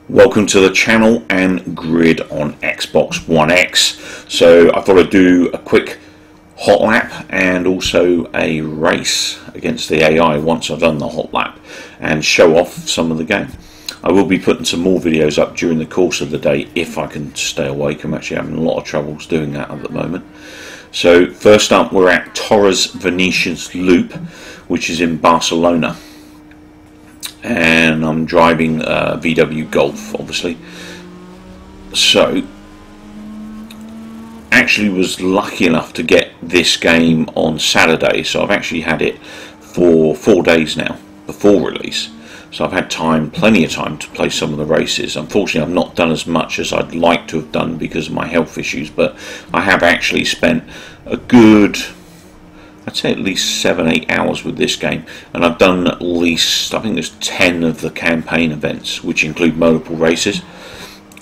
Welcome to the channel and Grid on Xbox One X. So I thought I'd do a quick hot lap and also a race against the AI once I've done the hot lap and show off some of the game. I will be putting some more videos up during the course of the day if I can stay awake. I'm actually having a lot of troubles doing that at the moment. So first up, we're at Torres Venetians Loop, which is in Barcelona. And I'm driving VW Golf, obviously. So, actually was lucky enough to get this game on Saturday, so I've actually had it for 4 days now before release. So I've had time, plenty of time to play some of the races. Unfortunately, I've not done as much as I'd like to have done because of my health issues, but I have actually spent a good, I'd say at least 7-8 hours with this game, and I've done at least, I think there's 10 of the campaign events, which include multiple races,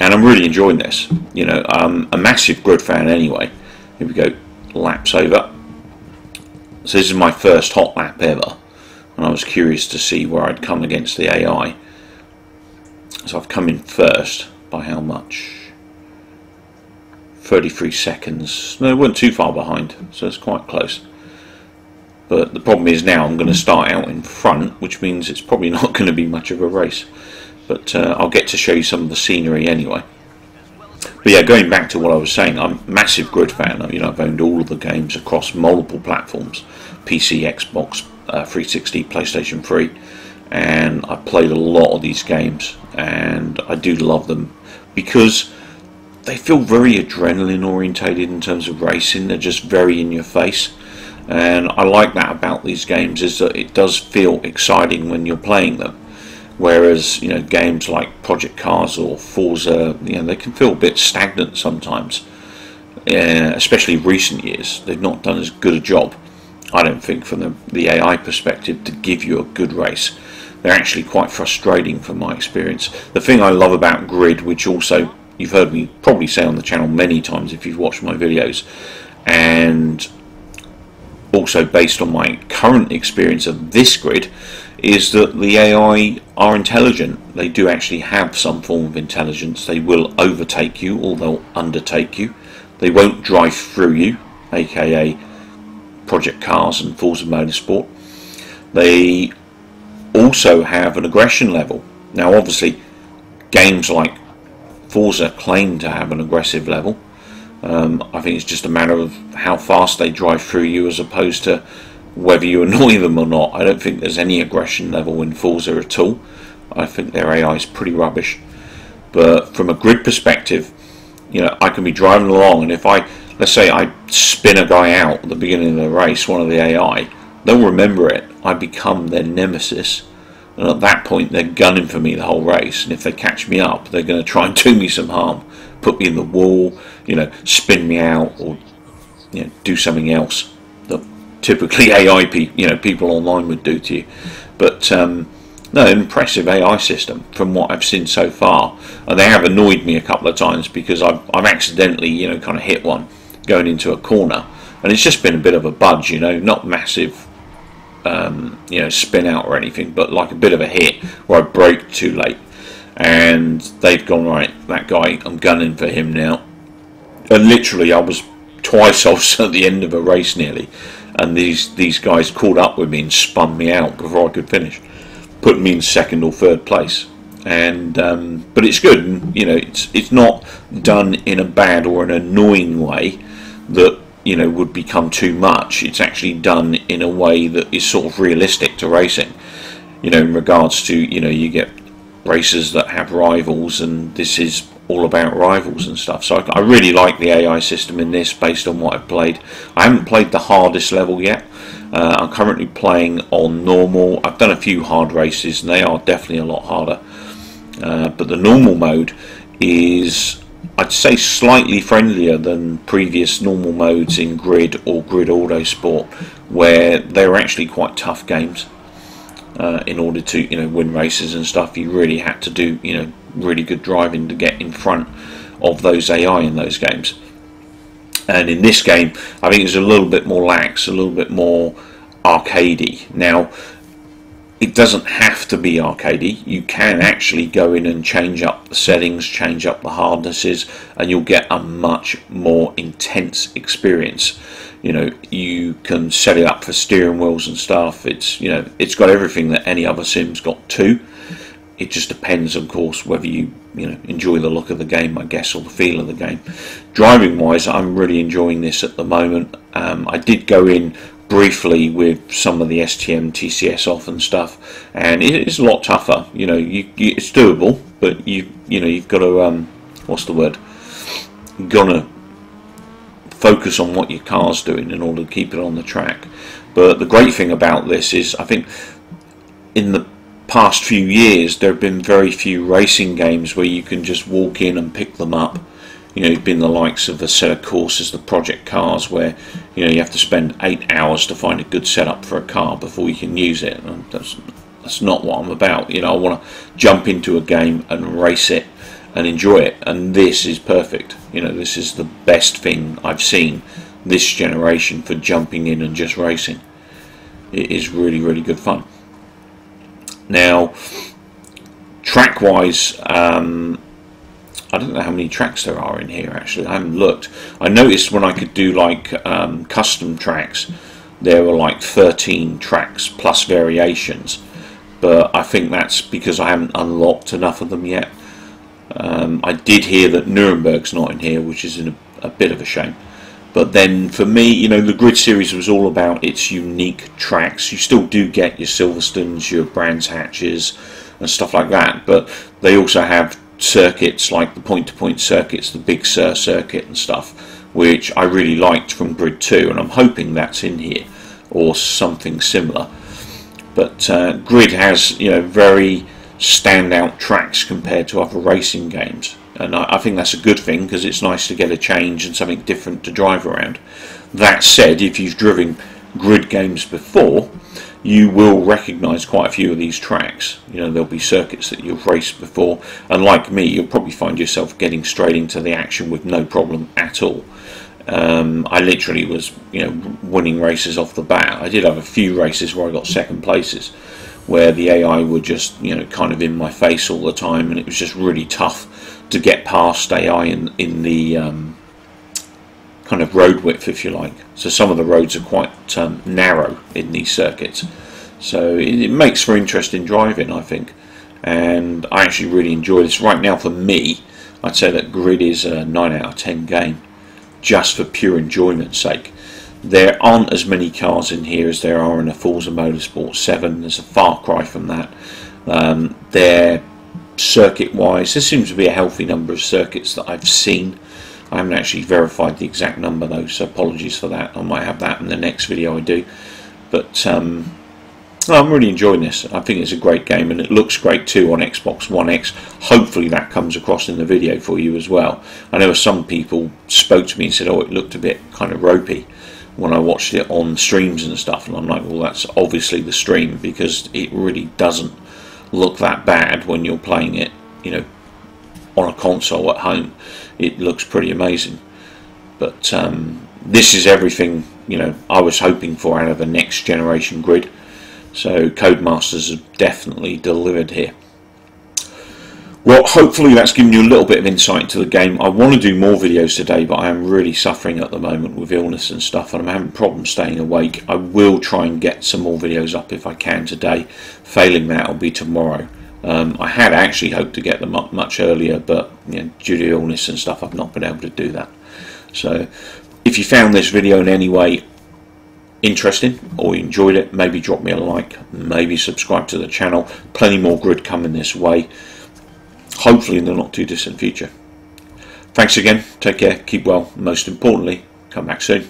and I'm really enjoying this. You know, I'm a massive Grid fan anyway. Here we go, laps over. So this is my first hot lap ever, and I was curious to see where I'd come against the AI. So I've come in first by how much? 33 seconds. No, it wasn't too far behind, so it's quite close. But the problem is now I'm going to start out in front, which means it's probably not going to be much of a race. But I'll get to show you some of the scenery anyway. But yeah, going back to what I was saying, I'm a massive Grid fan. You know, I've owned all of the games across multiple platforms: PC, Xbox, 360, PlayStation 3, and I've played a lot of these games, and I do love them because they feel very adrenaline orientated in terms of racing. They're just very in your face. And I like that about these games, is that it does feel exciting when you're playing them, whereas, you know, games like Project Cars or Forza, you know, they can feel a bit stagnant sometimes, especially recent years. They've not done as good a job, I don't think, from the AI perspective to give you a good race. They're actually quite frustrating from my experience. The thing I love about Grid, which also you've heard me probably say on the channel many times if you've watched my videos, and also based on my current experience of this Grid, is that the AI are intelligent. They do actually have some form of intelligence. They will overtake you, or they'll undertake you. They won't drive through you, aka Project Cars and Forza Motorsport. They also have an aggression level. Now obviously games like Forza claim to have an aggressive level. I think it's just a matter of how fast they drive through you as opposed to whether you annoy them or not. I don't think there's any aggression level in Forza at all. I think their AI is pretty rubbish. But from a Grid perspective, you know, I can be driving along, and if let's say I spin a guy out at the beginning of the race, one of the AI, they'll remember it. I become their nemesis, and at that point they're gunning for me the whole race, and if they catch me up, they're going to try and do me some harm. Put me in the wall, you know, spin me out, or, you know, do something else that typically AI people online would do to you. But no, impressive AI system from what I've seen so far. And they have annoyed me a couple of times because I've accidentally, you know, kind of hit one going into a corner, and it's just been a bit of a budge, you know, not massive, you know, spin out or anything, but like a bit of a hit where I braked too late. And they've gone, right, that guy, I'm gunning for him now. And literally, I was twice off at the end of a race nearly, and these guys caught up with me and spun me out before I could finish, putting me in second or third place. And but it's good, and, you know, it's not done in a bad or an annoying way that, you know, would become too much. It's actually done in a way that is sort of realistic to racing. You know, in regards to, you know, you get races that have rivals, and this is all about rivals and stuff. So I really like the AI system in this based on what I've played. I haven't played the hardest level yet. I'm currently playing on normal. I've done a few hard races, and they are definitely a lot harder. But the normal mode is, I'd say, slightly friendlier than previous normal modes in Grid or Grid Autosport, where they were actually quite tough games. In order to, you know, win races and stuff, you really had to do, you know, really good driving to get in front of those AI in those games. And in this game, I think it's a little bit more lax, a little bit more arcadey. Now, it doesn't have to be arcadey. You can actually go in and change up the settings, change up the hardnesses, and you'll get a much more intense experience. You know, you can set it up for steering wheels and stuff. It's, you know, it's got everything that any other sim's got too. It just depends, of course, whether you enjoy the look of the game, I guess, or the feel of the game. Driving wise, I'm really enjoying this at the moment. I did go in briefly with some of the STM TCS off and stuff, and it is a lot tougher. You know, it's doable, but you've got to what's the word? You've got to focus on what your car's doing in order to keep it on the track. But the great thing about this is, I think in the past few years there have been very few racing games where you can just walk in and pick them up. You know, it's been the likes of the set of courses, the project cars, where you have to spend 8 hours to find a good setup for a car before you can use it. And that's not what I'm about. You know, I want to jump into a game and race it and enjoy it, and this is perfect. You know, this is the best thing I've seen this generation for jumping in and just racing. It is really, really good fun. Now, track wise, I don't know how many tracks there are in here actually. I haven't looked. I noticed when I could do like custom tracks, there were like 13 tracks plus variations, but I think that's because I haven't unlocked enough of them yet. I did hear that Nuremberg's not in here, which is a bit of a shame. But then for me, you know, the Grid series was all about its unique tracks. You still do get your Silverstones, your Brands Hatches and stuff like that, but they also have circuits like the point-to-point circuits, the Big Sur circuit and stuff, which I really liked from Grid 2, and I'm hoping that's in here or something similar. But Grid has, you know, very standout tracks compared to other racing games, and I think that's a good thing, because it's nice to get a change and something different to drive around. That said, if you've driven Grid games before, you will recognise quite a few of these tracks. You know, there'll be circuits that you've raced before, and like me, you'll probably find yourself getting straight into the action with no problem at all. I literally was, you know, winning races off the bat. I did have a few races where I got second places, where the AI were just, you know, kind of in my face all the time, and it was just really tough to get past AI in the kind of road width, if you like. So some of the roads are quite narrow in these circuits, so it makes for interesting driving, I think, and I actually really enjoy this. Right now, for me, I'd say that Grid is a 9 out of 10 game, just for pure enjoyment's sake. There aren't as many cars in here as there are in a Forza Motorsport 7. There's a far cry from that. They're circuit wise, there seems to be a healthy number of circuits that I've seen. I haven't actually verified the exact number though, so apologies for that. I might have that in the next video I do. But I'm really enjoying this. I think it's a great game, and it looks great too on Xbox One X. Hopefully that comes across in the video for you as well. I know some people spoke to me and said, oh, it looked a bit kind of ropey when I watched it on streams and stuff, and I'm like, well, that's obviously the stream, because it really doesn't look that bad when you're playing it, you know, on a console at home. It looks pretty amazing. But this is everything, you know, I was hoping for out of the next generation Grid. So Codemasters have definitely delivered here. Well, hopefully that's given you a little bit of insight into the game. I want to do more videos today, but I am really suffering at the moment with illness and stuff, and I'm having problems staying awake. I will try and get some more videos up if I can today. Failing that, it'll be tomorrow. I had actually hoped to get them up much earlier, but you know, due to illness and stuff, I've not been able to do that. So if you found this video in any way interesting or you enjoyed it, maybe drop me a like, maybe subscribe to the channel. Plenty more Grid coming this way, hopefully in the not too distant future. Thanks again, take care, keep well, most importantly, come back soon.